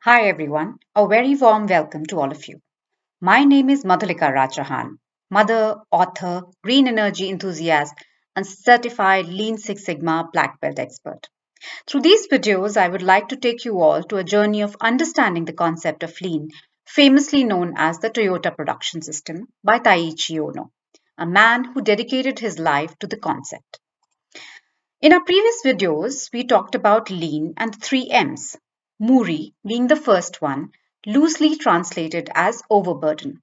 Hi everyone, a very warm welcome to all of you. My name is Madhulika Rajahan, mother, author, green energy enthusiast, and certified Lean Six Sigma black belt expert. Through these videos, I would like to take you all to a journey of understanding the concept of lean, famously known as the Toyota production system by Taiichi Ono, a man who dedicated his life to the concept. In our previous videos, we talked about lean and the 3M's, Muri being the first one, loosely translated as overburden.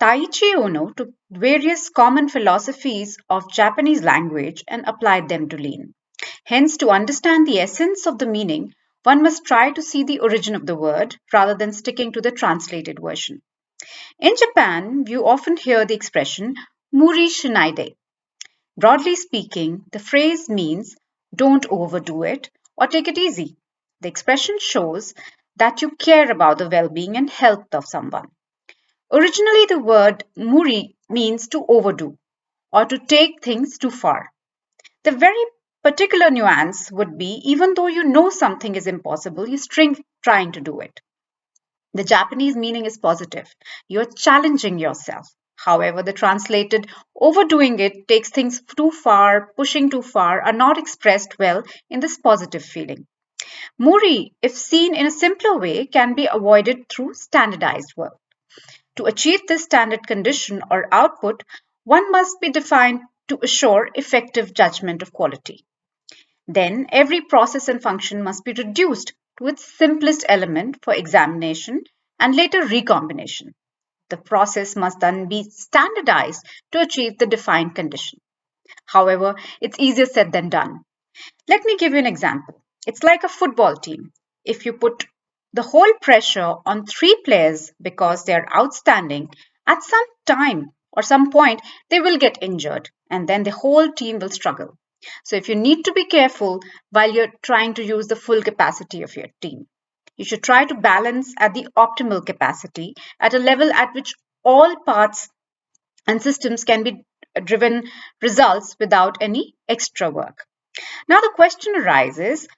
Taiichi Ono took various common philosophies of Japanese language and applied them to lean. Hence, to understand the essence of the meaning, one must try to see the origin of the word rather than sticking to the translated version. In Japan, you often hear the expression Muri Shinai. Broadly speaking, the phrase means don't overdo it or take it easy. The expression shows that you care about the well being and health of someone. Originally, the word muri means to overdo or to take things too far. The very particular nuance would be even though you know something is impossible, you string trying to do it. The Japanese meaning is positive. You're challenging yourself. However, the translated overdoing it takes things too far, pushing too far, are not expressed well in this positive feeling. Muri, if seen in a simpler way, can be avoided through standardized work. To achieve this standard condition or output, one must be defined to assure effective judgment of quality. Then every process and function must be reduced to its simplest element for examination and later recombination. The process must then be standardized to achieve the defined condition. However, it's easier said than done. Let me give you an example. It's like a football team. If you put the whole pressure on three players because they are outstanding, at some time or some point they will get injured and then the whole team will struggle. So, if you need to be careful while you're trying to use the full capacity of your team, you should try to balance at the optimal capacity at a level at which all parts and systems can be driven results without any extra work. Now, the question arises,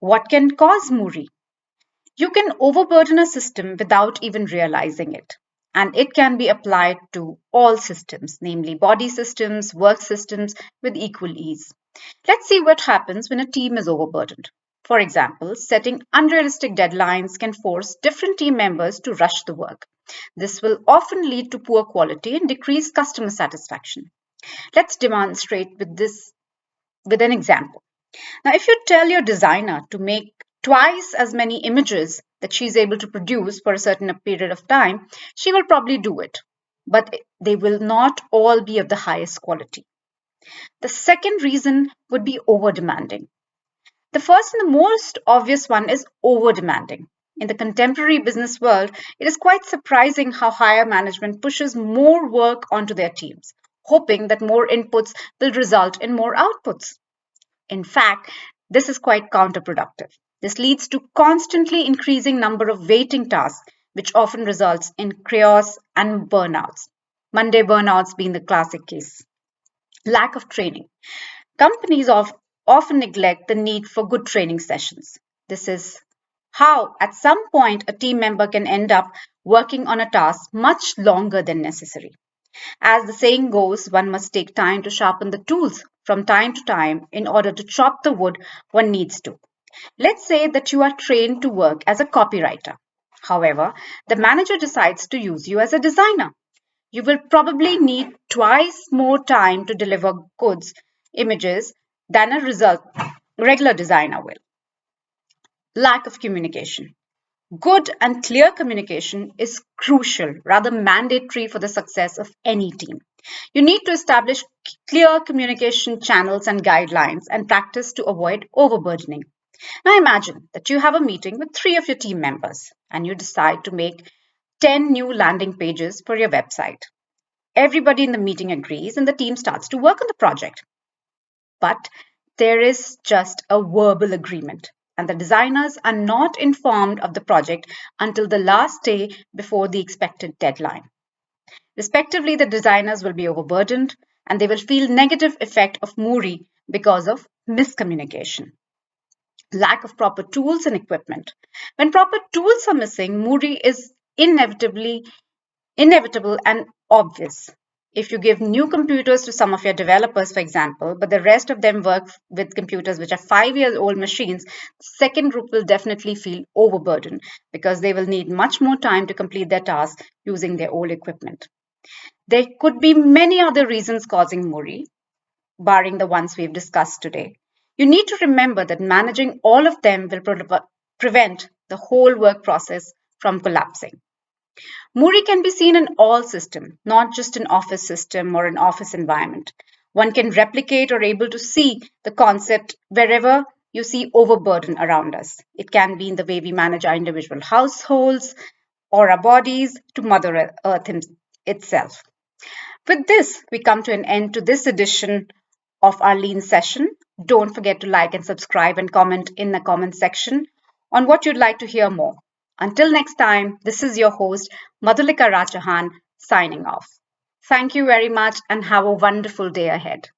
what can cause Muri? You can overburden a system without even realizing it. And it can be applied to all systems, namely body systems, work systems, with equal ease. Let's see what happens when a team is overburdened. For example, setting unrealistic deadlines can force different team members to rush the work. This will often lead to poor quality and decreased customer satisfaction. Let's demonstrate with an example. Now, if you tell your designer to make twice as many images that she's able to produce for a certain period of time, she will probably do it, but they will not all be of the highest quality. The second reason would be over demanding. The first and the most obvious one is over demanding. In the contemporary business world, it is quite surprising how higher management pushes more work onto their teams, hoping that more inputs will result in more outputs. In fact, this is quite counterproductive. This leads to constantly increasing number of waiting tasks, which often results in chaos and burnouts. Monday burnouts being the classic case. Lack of training. Companies often neglect the need for good training sessions. This is how, at some point, a team member can end up working on a task much longer than necessary. As the saying goes, one must take time to sharpen the tools from time to time in order to chop the wood one needs to. Let's say that you are trained to work as a copywriter. However, the manager decides to use you as a designer. You will probably need twice more time to deliver goods, images than a regular designer will. Lack of communication. Good and clear communication is crucial, rather mandatory for the success of any team. You need to establish clear communication channels and guidelines and practice to avoid overburdening. Now imagine that you have a meeting with three of your team members and you decide to make 10 new landing pages for your website. Everybody in the meeting agrees and the team starts to work on the project. But there is just a verbal agreement, and the designers are not informed of the project until the last day before the expected deadline. Respectively, the designers will be overburdened and they will feel negative effect of Muri because of miscommunication. lack of proper tools and equipment. When proper tools are missing, Muri is inevitable and obvious. If you give new computers to some of your developers, for example, but the rest of them work with computers which are 5 years old machines, the second group will definitely feel overburdened because they will need much more time to complete their tasks using their old equipment. There could be many other reasons causing Muri, barring the ones we've discussed today. You need to remember that managing all of them will prevent the whole work process from collapsing. Muri can be seen in all systems, not just an office system or an office environment. One can replicate or able to see the concept wherever you see overburden around us. It can be in the way we manage our individual households or our bodies to Mother Earth itself. With this, we come to an end to this edition of our lean session. Don't forget to like and subscribe and comment in the comment section on what you'd like to hear more. Until next time, this is your host, Madhulika Rajahan, signing off. Thank you very much and have a wonderful day ahead.